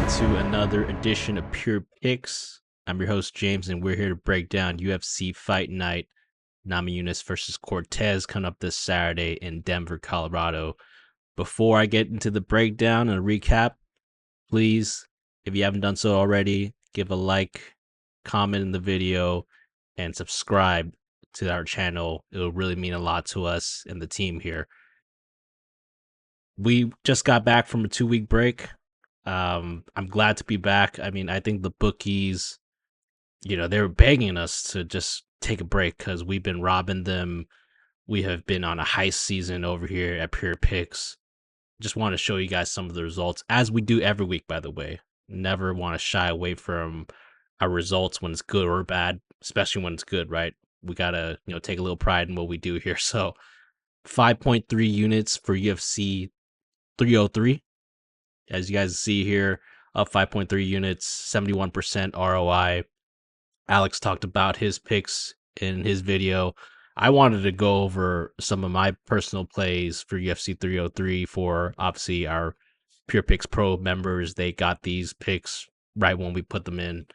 into another edition of Pure Picks. I'm your host, James, and we're here to break down UFC Fight Night, Namajunas versus Cortez, coming up this Saturday in Denver, Colorado. Before I get into the breakdown and recap, please, if you haven't done so already, give a like, comment in the video, and subscribe to our channel. It'll really mean a lot to us and the team here. We just got back from a 2-week break. I'm glad to be back. I mean, I think the bookies, they were begging us to just take a break because we've been robbing them. We have been on a heist season over here at Pure Picks. Just want to show you guys some of the results, as we do every week, by the way. Never want to shy away from our results when it's good or bad, especially when it's good, right? We got to, take a little pride in what we do here. So 5.3 units for UFC 303. As you guys see here, up 5.3 units, 71% ROI. Alex talked about his picks in his video. I wanted to go over some of my personal plays for UFC 303 for obviously our Pure Picks Pro members. They got these picks right when we put them in.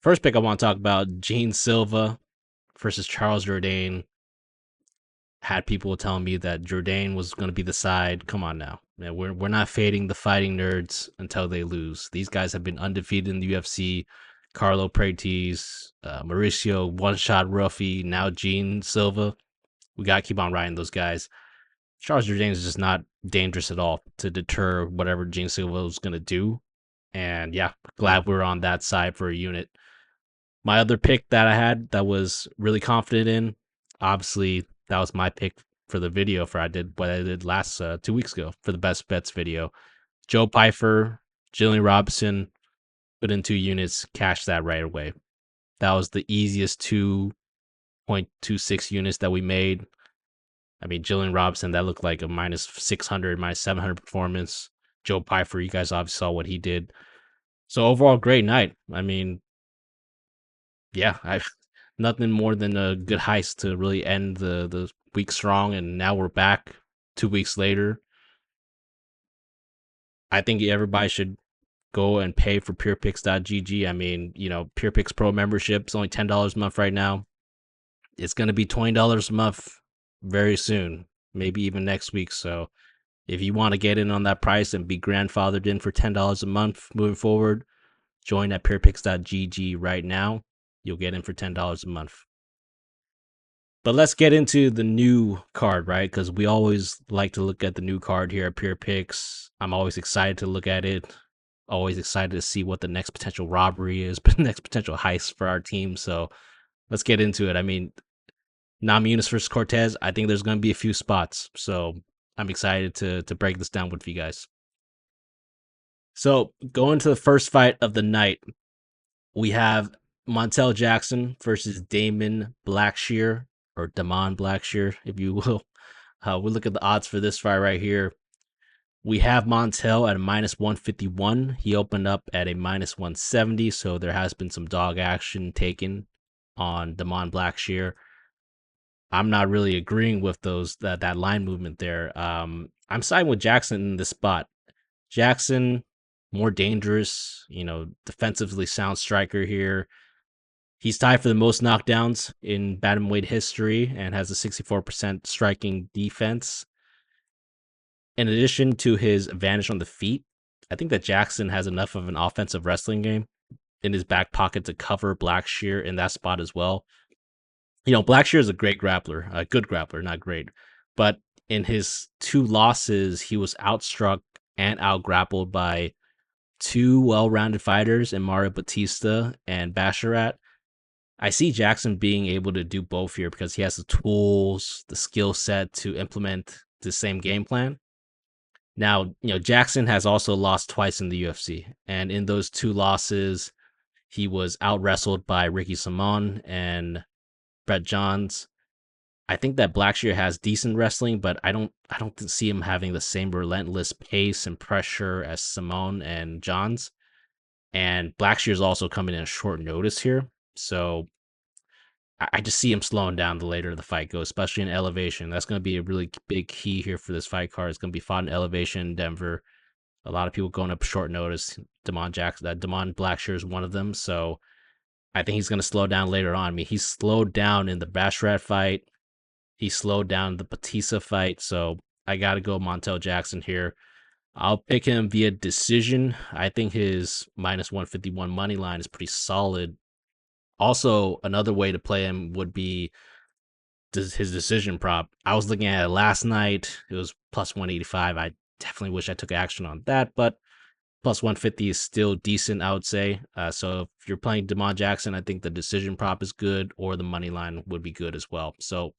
First pick I want to talk about, Gene Silva versus Charles Jourdain. Had people telling me that Jourdain was going to be the side. Come on now. Man, we're not fading the fighting nerds until they lose. These guys have been undefeated in the UFC. Carlo Prates, Mauricio, one-shot Ruffy, now Gene Silva. We got to keep on riding those guys. Charles Jourdain is just not dangerous at all to deter whatever Gene Silva was going to do. And yeah, glad we're on that side for a unit. My other pick that I had that was really confident in, obviously, that was my pick for the video for what I did last 2 weeks ago for the best bets video. Joe Pyfer, Julian Robinson, put in 2 units, cashed that right away. That was the easiest 2.26 units that we made. I mean, Julian Robinson, that looked like a minus 600, minus 700 performance. Joe Pyfer, you guys obviously saw what he did. So overall, great night. I mean, yeah, I've nothing more than a good heist to really end the week strong, and now we're back 2 weeks later. I think everybody should go and pay for purepicks.gg. I mean, Pure Picks Pro membership is only $10 a month right now. It's going to be $20 a month very soon, maybe even next week. So if you want to get in on that price and be grandfathered in for $10 a month moving forward, join at purepicks.gg right now. You'll get in for $10 a month. But let's get into the new card, right? Because we always like to look at the new card here at Pure Picks. I'm always excited to look at it. Always excited to see what the next potential robbery is, but next potential heist for our team. So let's get into it. I mean, Namajunas versus Cortez, I think there's going to be a few spots. So I'm excited to break this down with you guys. So going to the first fight of the night, we have Montel Jackson versus Damon Blackshear, or Damon Blackshear, if you will. We look at the odds for this fight right here. We have Montel at a minus 151. He opened up at a minus 170, so there has been some dog action taken on Damon Blackshear. I'm not really agreeing with that line movement there. I'm siding with Jackson in this spot. Jackson, more dangerous, defensively sound striker here. He's tied for the most knockdowns in bantamweight history and has a 64% striking defense. In addition to his advantage on the feet, I think that Jackson has enough of an offensive wrestling game in his back pocket to cover Blackshear in that spot as well. Blackshear is a great grappler, a good grappler, not great. But in his 2 losses, he was outstruck and outgrappled by 2 well-rounded fighters in Mario Batista and Basharat. I see Jackson being able to do both here because he has the tools, the skill set to implement the same game plan. Now, Jackson has also lost twice in the UFC, and in those 2 losses, he was out-wrestled by Ricky Simon and Brett Johns. I think that Blackshear has decent wrestling, but I don't see him having the same relentless pace and pressure as Simon and Johns. And Blackshear is also coming in at short notice here, so I just see him slowing down the later the fight goes, especially in elevation. That's going to be a really big key here for this fight card. It's going to be fought in elevation in Denver. A lot of people going up short notice. Damon Blackshear is one of them. So I think he's going to slow down later on. I mean, he slowed down in the Basharat fight. He slowed down the Batista fight. So I got to go Montel Jackson here. I'll pick him via decision. I think his minus 151 money line is pretty solid. Also, another way to play him would be his decision prop. I was looking at it last night. It was plus 185. I definitely wish I took action on that, but plus 150 is still decent, I would say. So if you're playing Damon Jackson, I think the decision prop is good, or the money line would be good as well. So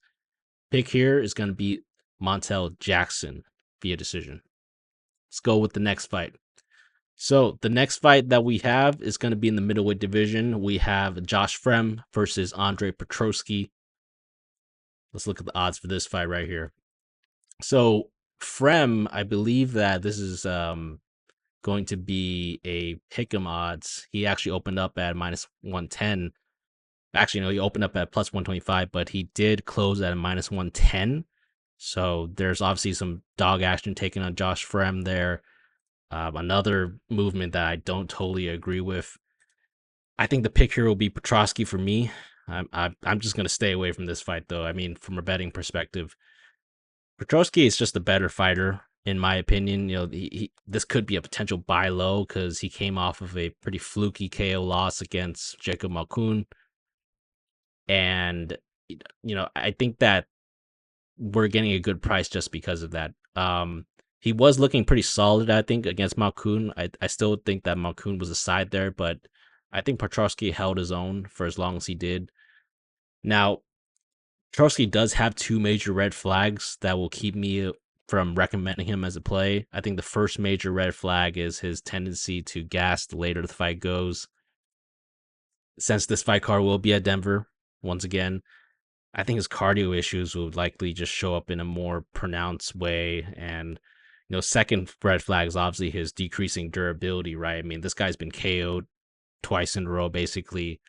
pick here is going to be Montel Jackson via decision. Let's go with the next fight. So the next fight that we have is going to be in the middleweight division. We have Josh Fremd versus Andre Petroski. Let's look at the odds for this fight right here. So Fremd, I believe that this is going to be a pick'em odds. He actually opened up at minus 110. Actually, no, he opened up at plus 125, but he did close at a minus 110. So there's obviously some dog action taken on Josh Fremd there. Another movement that I don't totally agree with. I think the pick here will be Petroski for me. I'm just going to stay away from this fight, though. I mean, from a betting perspective, Petroski is just a better fighter, in my opinion. You know, this could be a potential buy low because he came off of a pretty fluky KO loss against Jacob Malkoun. And, you know, I think that we're getting a good price just because of that. He was looking pretty solid, I think, against Malkoun. I still think that Malkoun was a side there, but I think Petroski held his own for as long as he did. Now, Petroski does have two major red flags that will keep me from recommending him as a play. I think the first major red flag is his tendency to gas the later the fight goes. Since this fight card will be at Denver, once again, I think his cardio issues will likely just show up in a more pronounced way. And, you know, second red flag is obviously his decreasing durability, right? I mean, this guy's been KO'd twice in a row, basically.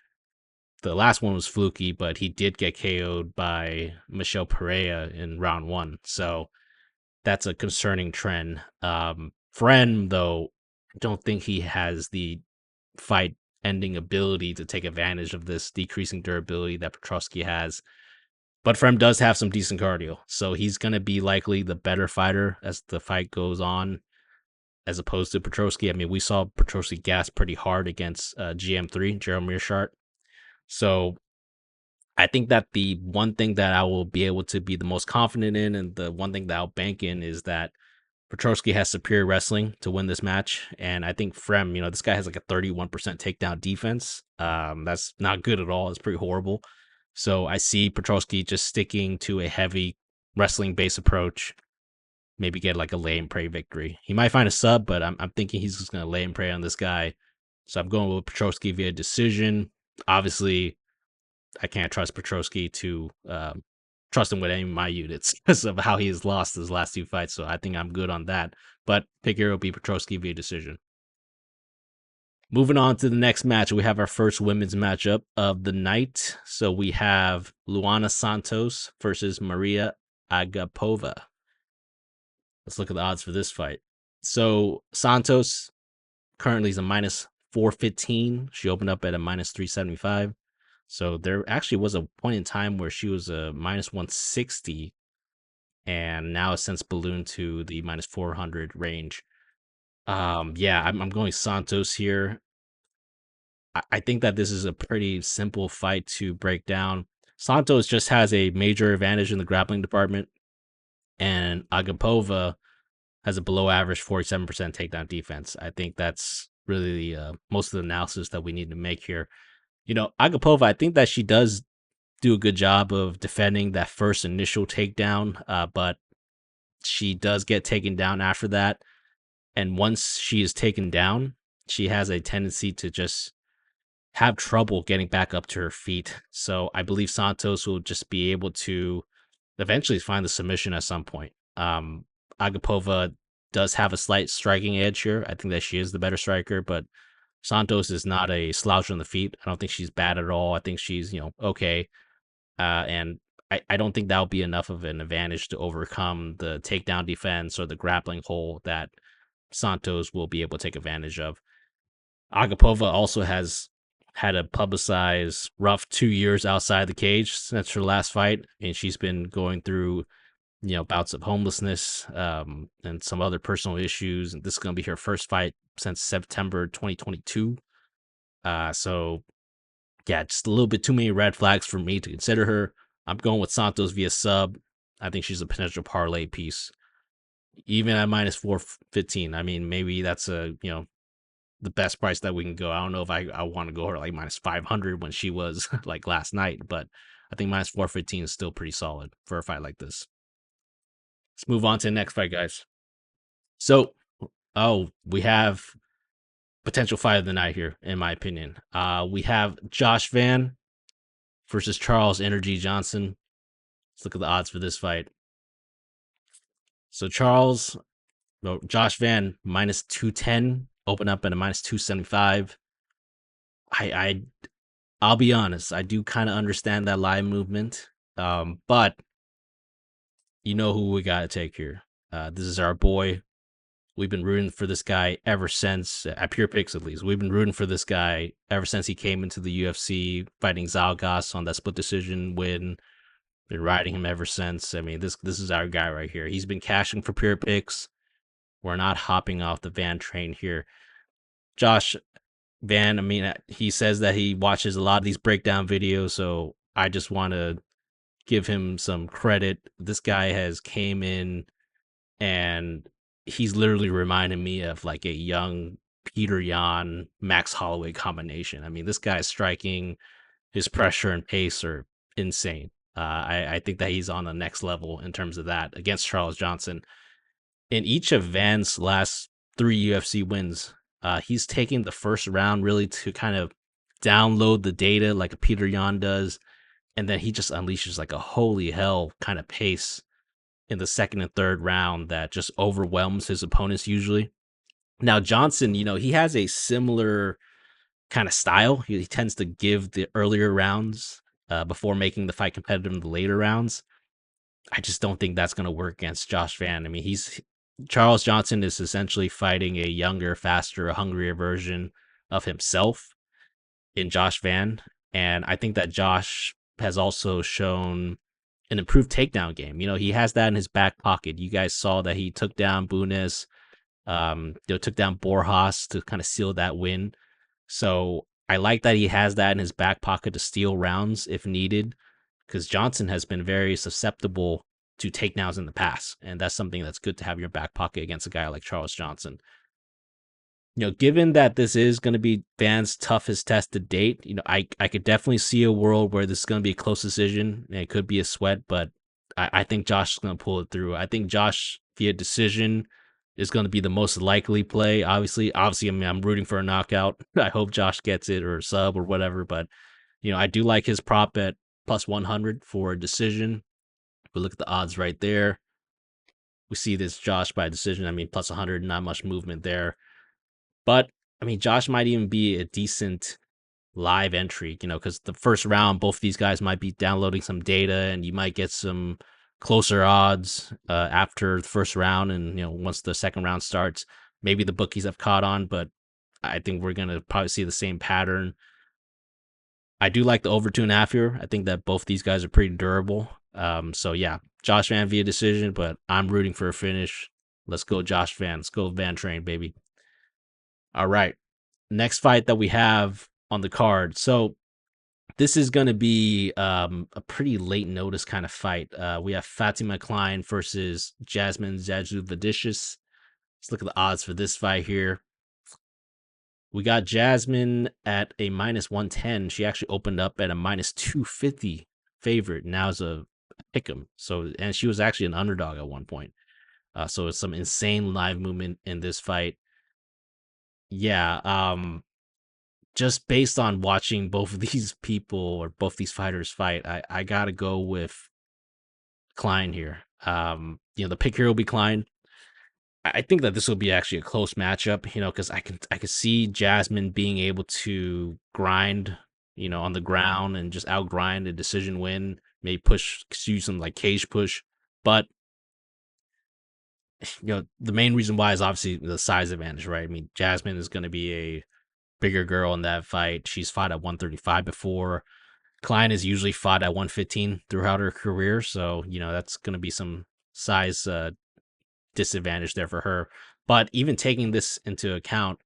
The last one was fluky, but he did get KO'd by Michel Pereira in round 1. So that's a concerning trend. Fremd, though, I don't think he has the fight-ending ability to take advantage of this decreasing durability that Petroski has. But Fremd does have some decent cardio, so he's going to be likely the better fighter as the fight goes on, as opposed to Petroski. I mean, we saw Petroski gas pretty hard against GM3, Gerald Mearshart. So I think that the one thing that I will be able to be the most confident in, and the one thing that I'll bank in, is that Petroski has superior wrestling to win this match. And I think Fremd, you know, this guy has like a 31% takedown defense. That's not good at all. It's pretty horrible. So I see Petroski just sticking to a heavy wrestling base approach, maybe get like a lay and pray victory. He might find a sub, but I'm thinking he's just going to lay and pray on this guy. So I'm going with Petroski via decision. Obviously, I can't trust Petroski to trust him with any of my units because of how he has lost his last two fights. So I think I'm good on that. But pick here will be Petroski via decision. Moving on to the next match, we have our first women's matchup of the night. So we have Luana Santos versus Mariya Agapova. Let's look at the odds for this fight. So Santos currently is a minus 415. She opened up at a minus 375. So there actually was a point in time where she was a minus 160, and now has since ballooned to the minus 400 range. Yeah, I'm going Santos here. I think that this is a pretty simple fight to break down. Santos just has a major advantage in the grappling department, and Agapova has a below average 47% takedown defense. I think that's really most of the analysis that we need to make here. You know, Agapova, I think that she does do a good job of defending that first initial takedown, but she does get taken down after that. And once she is taken down, she has a tendency to just have trouble getting back up to her feet. So I believe Santos will just be able to eventually find the submission at some point. Agapova does have a slight striking edge here. I think that she is the better striker, but Santos is not a slouch on the feet. I don't think she's bad at all. I think she's, you know, okay. And I don't think that'll be enough of an advantage to overcome the takedown defense or the grappling hole that Santos will be able to take advantage of. Agapova also has had a publicized rough 2 years outside the cage since her last fight, and she's been going through bouts of homelessness and some other personal issues. And this is going to be her first fight since September 2022. So yeah, just a little bit too many red flags for me to consider her. I'm going with Santos via sub. I think she's a potential parlay piece, even at minus 415. I mean, maybe that's the best price that we can go. I don't know if I want to go her like minus 500 when she was like last night, but I think minus 415 is still pretty solid for a fight like this. Let's move on to the next fight, guys. So, we have potential fight of the night here, in my opinion. We have Josh Van versus Charles Energy Johnson. Let's look at the odds for this fight. So Josh Van minus 210, open up at a minus 275. I'll be honest, I do kind of understand that live movement, but you know who we got to take here. This is our boy. We've been rooting for this guy ever since, at Pure Picks at least. We've been rooting for this guy ever since he came into the UFC, fighting Zalgas on that split decision win. Been riding him ever since. I mean, this is our guy right here. He's been cashing for Pure Picks. We're not hopping off the Van train here. Josh Van, I mean, he says that he watches a lot of these breakdown videos, so I just want to give him some credit. This guy has came in and he's literally reminding me of like a young Peter Yan, Max Holloway combination. I mean, this guy's striking, his pressure and pace are insane. I think that he's on the next level in terms of that against Charles Johnson. In each of Van's last 3 UFC wins, he's taking the first round really to kind of download the data like a Peter Yan does, and then he just unleashes like a holy hell kind of pace in the second and third round that just overwhelms his opponents usually. Now Johnson, he has a similar kind of style. He tends to give the earlier rounds before making the fight competitive in the later rounds. I just don't think that's going to work against Josh Van. I mean, Charles Johnson is essentially fighting a younger, faster, hungrier version of himself in Josh Van. And I think that Josh has also shown an improved takedown game. He has that in his back pocket. You guys saw that he took down Bunes, took down Borjas to kind of seal that win. So I like that he has that in his back pocket to steal rounds if needed, because Johnson has been very susceptible to takedowns in the past, and that's something that's good to have in your back pocket against a guy like Charles Johnson. Given that this is going to be Van's toughest test to date, I could definitely see a world where this is going to be a close decision, and it could be a sweat, but I think Josh is going to pull it through. I think Josh via decision is going to be the most likely play. Obviously, I mean, I'm rooting for a knockout. I hope Josh gets it or sub or whatever, but I do like his prop at plus 100 for a decision. We look at the odds right there. We see this Josh by decision. I mean, plus 100, not much movement there. But, I mean, Josh might even be a decent live entry, because the first round, both of these guys might be downloading some data and you might get some closer odds after the first round. And, once the second round starts, maybe the bookies have caught on, but I think we're going to probably see the same pattern. I do like the over 2.5 here. I think that both these guys are pretty durable. So yeah, Josh Van via decision, but I'm rooting for a finish. Let's go Josh Van. Let's go Van Train, baby. All right. Next fight that we have on the card. So this is going to be a pretty late notice kind of fight. We have Fatima Kline versus Jasmine Jasudavicius. Let's look at the odds for this fight here. We got Jasmine at a minus 110. She actually opened up at a minus 250 favorite. Now is a pick'em. So, and she was actually an underdog at one point. So it's some insane live movement in this fight. Yeah. Just based on watching both of these people or both these fighters fight, I gotta go with Kline here. The pick here will be Kline. I think that this will be actually a close matchup, because I could see Jasmine being able to grind, on the ground and just outgrind a decision win, maybe use some like cage push. But the main reason why is obviously the size advantage, right? I mean, Jasmine is going to be a bigger girl in that fight. She's fought at 135 before. Kline has usually fought at 115 throughout her career, so that's going to be some size disadvantage there for her. But even taking this into account,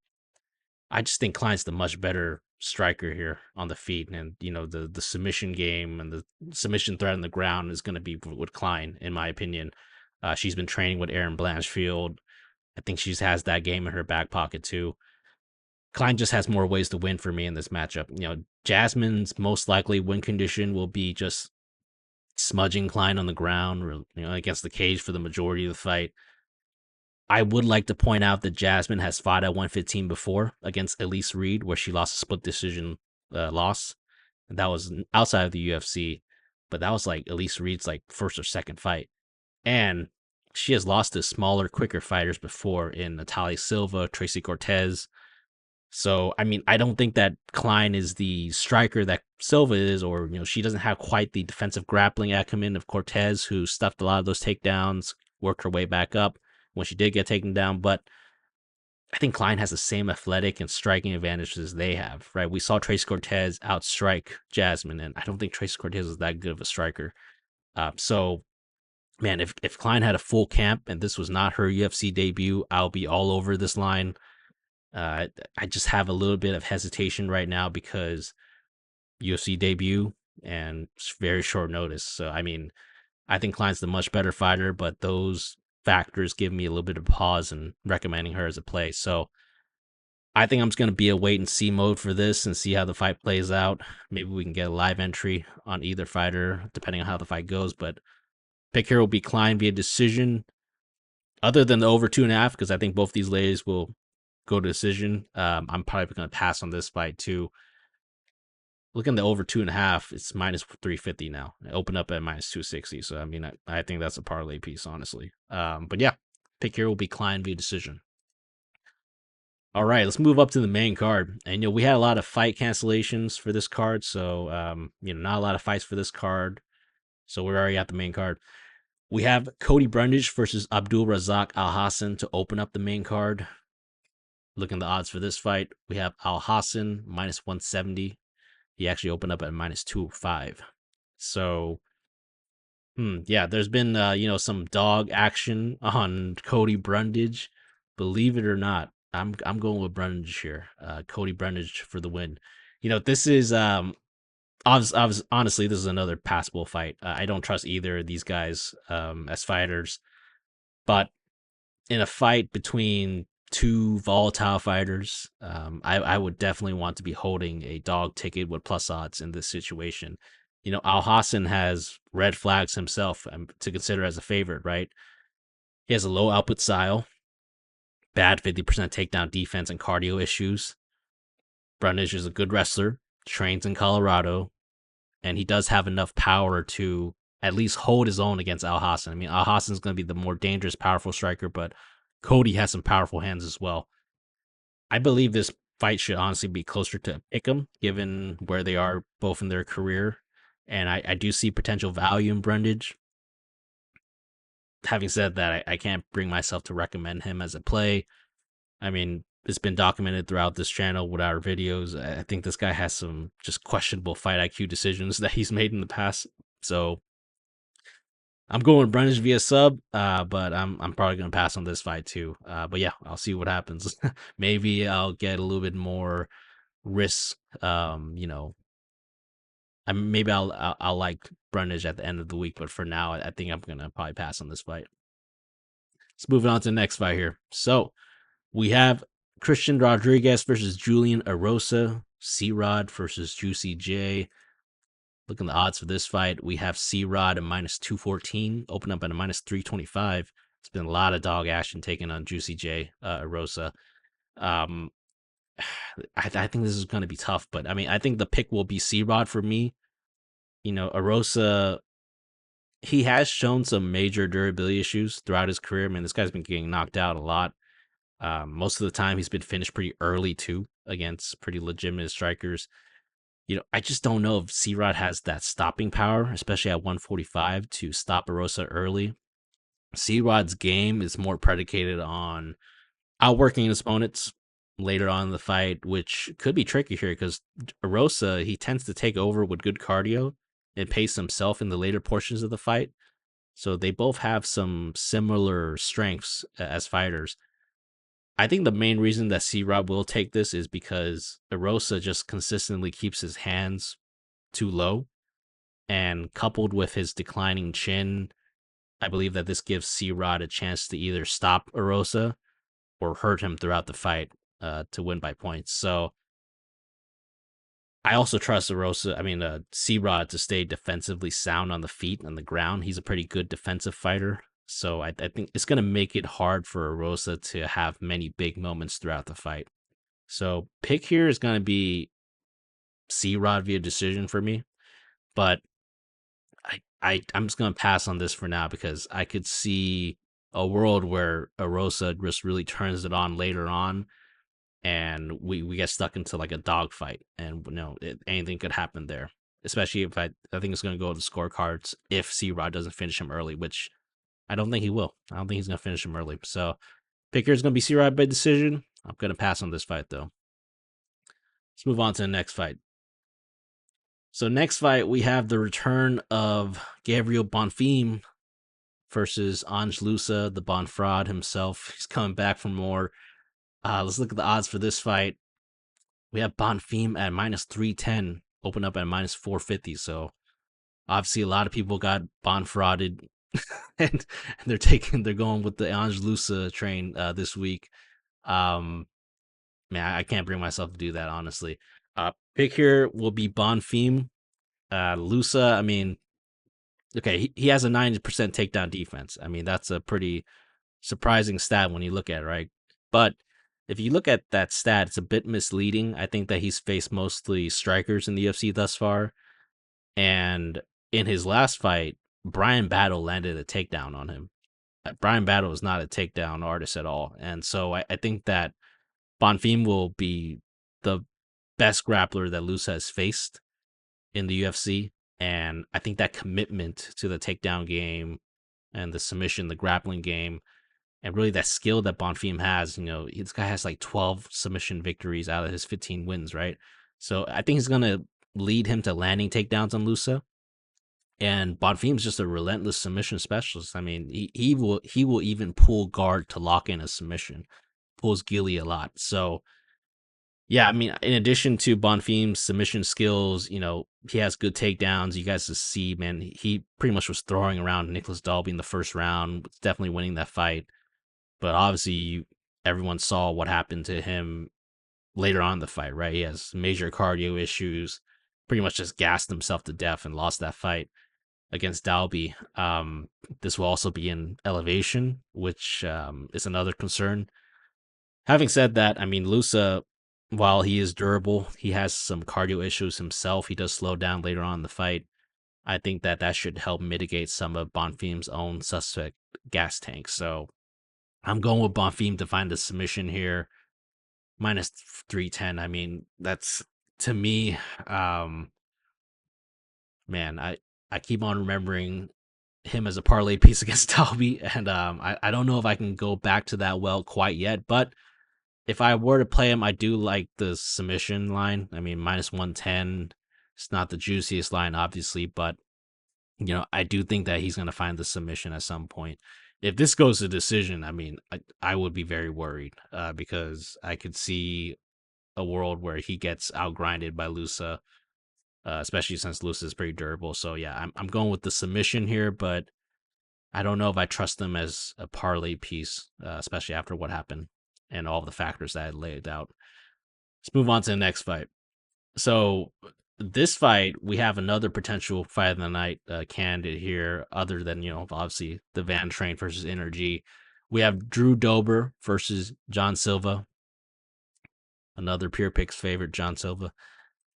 I just think Kline's the much better striker here on the feet, and the submission game and the submission threat on the ground is going to be with Kline, in my opinion. She's been training with Aaron Blanchfield. I think she has that game in her back pocket too. Kline just has more ways to win for me in this matchup. Jasmine's most likely win condition will be just smudging Kline on the ground, or against the cage for the majority of the fight. I would like to point out that Jasmine has fought at 115 before against Elise Reed, where she lost a split decision loss. And that was outside of the UFC, but that was like Elise Reed's like first or second fight. And she has lost to smaller, quicker fighters before in Natalia Silva, Tracy Cortez. So, I mean, I don't think that Kline is the striker that Silva is, or, she doesn't have quite the defensive grappling acumen of Cortez, who stuffed a lot of those takedowns, worked her way back up when she did get taken down. But I think Kline has the same athletic and striking advantages as they have, right? We saw Tracy Cortez outstrike Jasmine, and I don't think Tracy Cortez is that good of a striker. So, man, if Kline had a full camp and this was not her UFC debut, I'll be all over this line. I just have a little bit of hesitation right now because UFC debut and it's very short notice. So, I mean, I think Kline's the much better fighter, but those factors give me a little bit of pause in recommending her as a play. So, I think I'm just going to be a wait and see mode for this and see how the fight plays out. Maybe we can get a live entry on either fighter, depending on how the fight goes. But pick here will be Kline via decision. Other than the over 2.5, because I think both these ladies will go to decision. I'm probably going to pass on this fight too. Looking at the over 2.5, it's minus 350 now. I opened up at minus 260. So, I mean, I think that's a parlay piece, honestly. But yeah, pick here will be Kline via decision. All right, let's move up to the main card. And, we had a lot of fight cancellations for this card. So, not a lot of fights for this card. So, we're already at the main card. We have Cody Brundage versus Abdul Razak Alhassan to open up the main card. Looking at the odds for this fight, we have Alhassan minus 170. He actually opened up at minus 205. So, yeah, there's been some dog action on Cody Brundage. Believe it or not, I'm going with Brundage here. Cody Brundage for the win. This is honestly, this is another passable fight. I don't trust either of these guys as fighters, but in a fight between two volatile fighters, I would definitely want to be holding a dog ticket with plus odds in this situation. Alhassan has red flags himself to consider as a favorite, right? He has a low output style, bad 50% takedown defense and cardio issues. Brundage is a good wrestler, trains in Colorado, and he does have enough power to at least hold his own against Alhassan. I mean, Alhassan's going to be the more dangerous, powerful striker, but Cody has some powerful hands as well. I believe this fight should honestly be closer to pick'em, given where they are both in their career. And I do see potential value in Brundage. Having said that, I can't bring myself to recommend him as a play. I mean, it's been documented throughout this channel with our videos. I think this guy has some just questionable fight IQ decisions that he's made in the past. So I'm going Brundage via sub, but I'm probably going to pass on this fight too. But yeah, I'll see what happens. Maybe I'll get a little bit more risk. Maybe I'll like Brundage at the end of the week, but for now, I think I'm going to probably pass on this fight. Let's move on to the next fight here. So we have Christian Rodriguez versus Julian Erosa, C-Rod versus Juicy J. Looking at the odds for this fight, we have C-Rod at minus 214, open up at a minus 325. It's been a lot of dog action taken on Juicy J, Erosa. I think this is going to be tough, but I mean, I think the pick will be C-Rod for me. Erosa, he has shown some major durability issues throughout his career. I mean, this guy's been getting knocked out a lot. Most of the time, he's been finished pretty early, too, against pretty legitimate strikers. I just don't know if C-Rod has that stopping power, especially at 145, to stop Erosa early. C-Rod's game is more predicated on outworking his opponents later on in the fight, which could be tricky here because Erosa, he tends to take over with good cardio and pace himself in the later portions of the fight. So they both have some similar strengths as fighters. I think the main reason that C-Rod will take this is because Erosa just consistently keeps his hands too low, and coupled with his declining chin, I believe that this gives C-Rod a chance to either stop Erosa or hurt him throughout the fight to win by points. So I also trust C-Rod to stay defensively sound on the feet on the ground. He's a pretty good defensive fighter. So I think it's going to make it hard for Erosa to have many big moments throughout the fight. So pick here is going to be C-Rod via decision for me. But I'm just going to pass on this for now because I could see a world where Erosa just really turns it on later on and we get stuck into like a dogfight, and anything could happen there. Especially if I think it's going to go to the scorecards if C-Rod doesn't finish him early, which I don't think he will. I don't think he's going to finish him early. So picker is going to be C-Rod by decision. I'm going to pass on this fight though. Let's move on to the next fight. So next fight we have the return of Gabriel Bonfim versus Ange Loosa, the Bonfraud himself. He's coming back for more. Let's look at the odds for this fight. We have Bonfim at minus 310, open up at minus 450. So obviously a lot of people got Bonfrauded and they're going with the Ange Loosa train this week. Man, I can't bring myself to do that, honestly. Pick here will be Bonfim. Loosa, I mean, okay, he has a 90% takedown defense. I mean, that's a pretty surprising stat when you look at it, right? But if you look at that stat, it's a bit misleading. I think that he's faced mostly strikers in the UFC thus far. And in his last fight, Brian Battle landed a takedown on him. Brian Battle is not a takedown artist at all. And so I think that Bonfim will be the best grappler that Loosa has faced in the UFC. And I think that commitment to the takedown game and the submission, the grappling game, and really that skill that Bonfim has, this guy has like 12 submission victories out of his 15 wins, right? So I think he's going to lead him to landing takedowns on Loosa. And Bonfim's just a relentless submission specialist. I mean, he will even pull guard to lock in a submission, pulls gilly a lot. So yeah, I mean, in addition to Bonfim's submission skills, he has good takedowns. You guys just see, man, he pretty much was throwing around Nicholas Dalby in the first round, definitely winning that fight. But obviously, everyone saw what happened to him later on in the fight, right? He has major cardio issues, pretty much just gassed himself to death and lost that fight against Dalby. This will also be in elevation, which is another concern. Having said that, I mean, Loosa, while he is durable, he has some cardio issues himself. He does slow down later on in the fight. I think that should help mitigate some of Bonfim's own suspect gas tanks. So I'm going with Bonfim to find the submission here. Minus 310. I mean, that's, to me, man, I keep on remembering him as a parlay piece against Dalby, and I don't know if I can go back to that well quite yet, but if I were to play him, I do like the submission line. I mean, minus 110. It's not the juiciest line, obviously, but I do think that he's going to find the submission at some point. If this goes to decision, I mean, I would be very worried because I could see a world where he gets outgrinded by Loosa, especially since Loosa is pretty durable. So yeah, I'm going with the submission here, but I don't know if I trust him as a parlay piece, especially after what happened and all the factors that I laid out. Let's move on to the next fight. So this fight, we have another potential fight of the night candidate here, other than, obviously the Van Train versus Energy. We have Drew Dober versus John Silva. Another Pure Picks favorite, John Silva.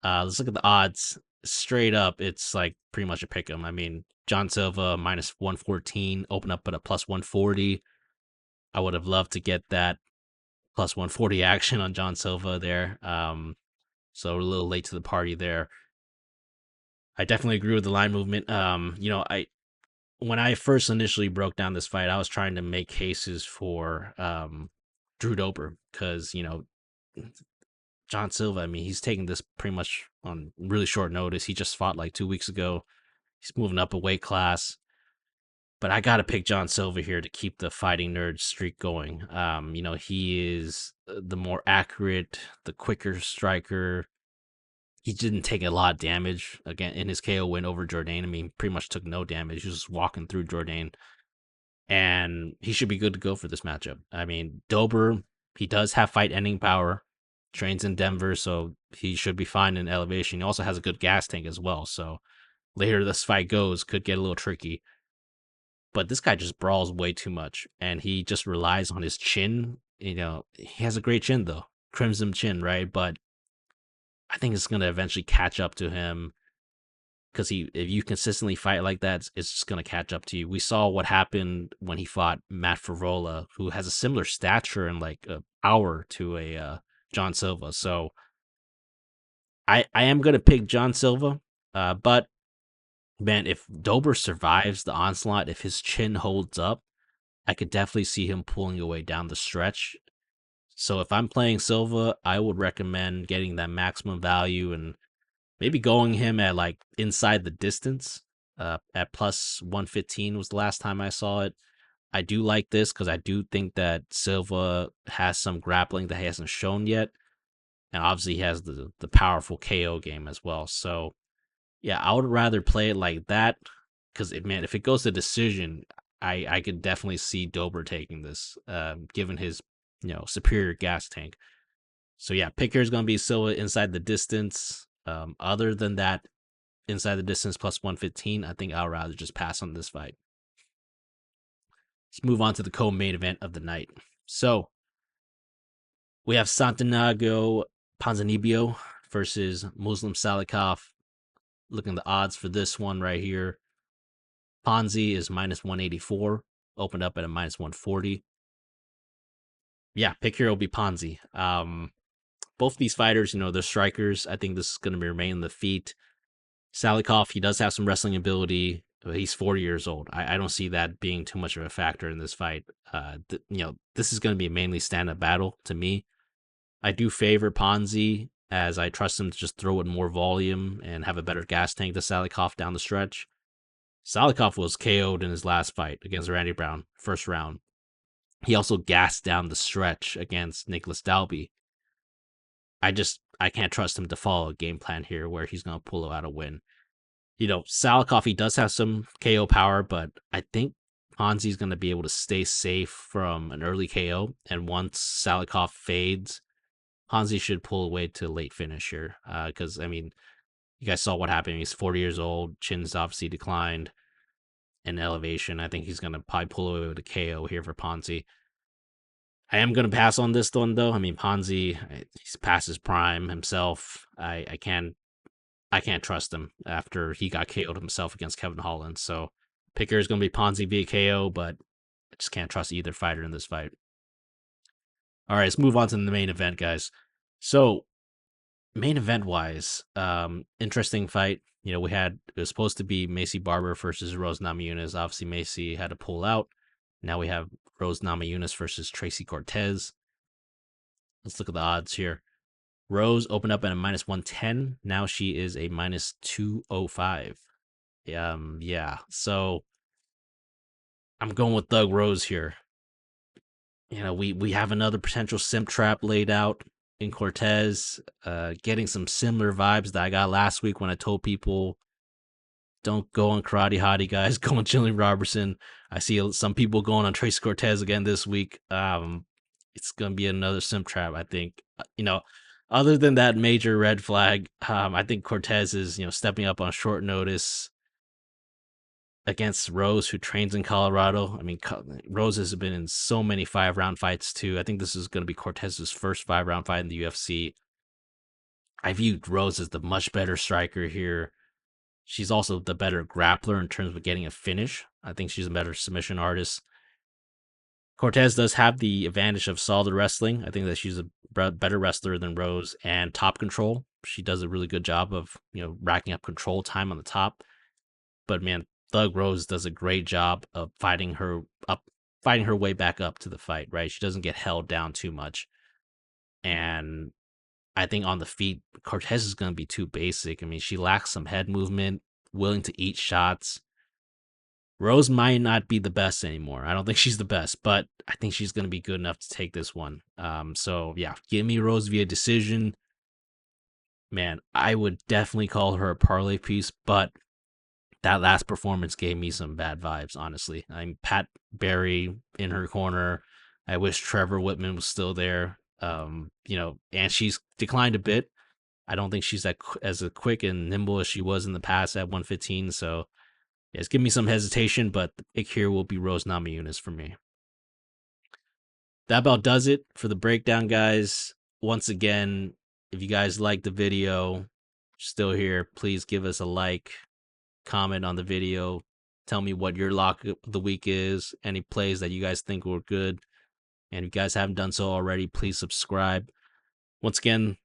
Let's look at the odds. Straight up, it's like pretty much a pick 'em. I mean, John Silva minus 114, open up at a plus 140. I would have loved to get that plus 140 action on John Silva there. So a little late to the party there. I definitely agree with the line movement. when I first initially broke down this fight, I was trying to make cases for Drew Dober because John Silva. I mean, he's taking this pretty much on really short notice. He just fought like 2 weeks ago. He's moving up a weight class. But I got to pick John Silva here to keep the fighting nerd streak going. He is the more accurate, the quicker striker. He didn't take a lot of damage again in his KO win over Jourdain. I mean, pretty much took no damage. He was just walking through Jourdain, and he should be good to go for this matchup. I mean, Dober, he does have fight-ending power. Trains in Denver, so he should be fine in elevation. He also has a good gas tank as well. So later this fight goes, could get a little tricky. But this guy just brawls way too much, and he just relies on his chin. He has a great chin though, crimson chin, right? But I think it's gonna eventually catch up to him because if you consistently fight like that, it's just gonna catch up to you. We saw what happened when he fought Matt Favola, who has a similar stature and like a power to a John Silva. So I am gonna pick John Silva, but man, if Dober survives the onslaught, if his chin holds up, I could definitely see him pulling away down the stretch. So if I'm playing Silva, I would recommend getting that maximum value and maybe going him at like inside the distance. At plus 115 was the last time I saw it. I do like this because I do think that Silva has some grappling that he hasn't shown yet. And obviously he has the powerful KO game as well. So yeah, I would rather play it like that because if it goes to decision, I could definitely see Dober taking this, given his superior gas tank. So yeah, pick here is going to be Silva inside the distance. Other than that, inside the distance plus 115, I think I'll rather just pass on this fight. Let's move on to the co-main event of the night. So we have Santiago Ponzinibbio versus Muslim Salikhov. Looking at the odds for this one right here. Ponzi is minus 184, opened up at a minus 140. Yeah, pick here will be Ponzi. Both these fighters, they're strikers. I think this is going to remain the feet. Salikhov, he does have some wrestling ability, but he's 40 years old. I don't see that being too much of a factor in this fight. This is going to be a mainly stand-up battle to me. I do favor Ponzi as I trust him to just throw it more volume and have a better gas tank to Salikhov down the stretch. Salikhov was KO'd in his last fight against Randy Brown, first round. He also gassed down the stretch against Nicholas Dalby. I can't trust him to follow a game plan here where he's going to pull out a win. Salikhov, he does have some KO power, but I think Ponzi's going to be able to stay safe from an early KO. And once Salikhov fades, Ponzi should pull away to late finish here. Because, you guys saw what happened. He's 40 years old. Chin's obviously declined in elevation. I think he's going to probably pull away with a KO here for Ponzi. I am going to pass on this one, though. Ponzi, he's past his prime himself. I can't trust him after he got KO'd himself against Kevin Holland. So picker is going to be Ponzi via KO, but I just can't trust either fighter in this fight. All right, let's move on to the main event, guys. So main event wise, interesting fight. It was supposed to be Macy Barber versus Rose Namajunas. Obviously, Macy had to pull out. Now we have Rose Namajunas versus Tracy Cortez. Let's look at the odds here. Rose opened up at a minus 110. Now she is a minus 205. Yeah. So I'm going with Doug Rose here. We have another potential simp trap laid out in Cortez, getting some similar vibes that I got last week when I told people don't go on Karate Hottie, guys. Go on Julian Robertson. I see some people going on Tracy Cortez again this week. It's going to be another simp trap, I think. Other than that major red flag, I think Cortez is, stepping up on short notice against Rose, who trains in Colorado. Rose has been in so many 5-round fights, too. I think this is going to be Cortez's first 5-round fight in the UFC. I viewed Rose as the much better striker here. She's also the better grappler in terms of getting a finish. I think she's a better submission artist. Cortez does have the advantage of solid wrestling. I think that she's a better wrestler than Rose, and top control. She does a really good job of, racking up control time on the top. But man, Thug Rose does a great job of fighting her way back up to the fight, right? She doesn't get held down too much. And I think on the feet, Cortez is going to be too basic. I mean, she lacks some head movement, willing to eat shots. Rose might not be the best anymore. I don't think she's the best, but I think she's going to be good enough to take this one. So yeah, give me Rose via decision. Man, I would definitely call her a parlay piece, but that last performance gave me some bad vibes, honestly. I'm Pat Barry in her corner. I wish Trevor Whitman was still there. And she's declined a bit. I don't think she's as quick and nimble as she was in the past at 115. So, yes, give me some hesitation, but the pick here will be Rose Namajunas for me. That about does it for the breakdown, guys. Once again, if you guys like the video, still here, please give us a like, comment on the video, tell me what your lock of the week is, any plays that you guys think were good. And if you guys haven't done so already, please subscribe. Once again,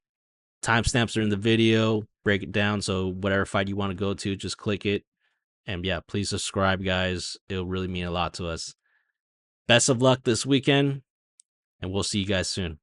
timestamps are in the video. Break it down. So whatever fight you want to go to, just click it. And yeah, please subscribe, guys. It'll really mean a lot to us. Best of luck this weekend, and we'll see you guys soon.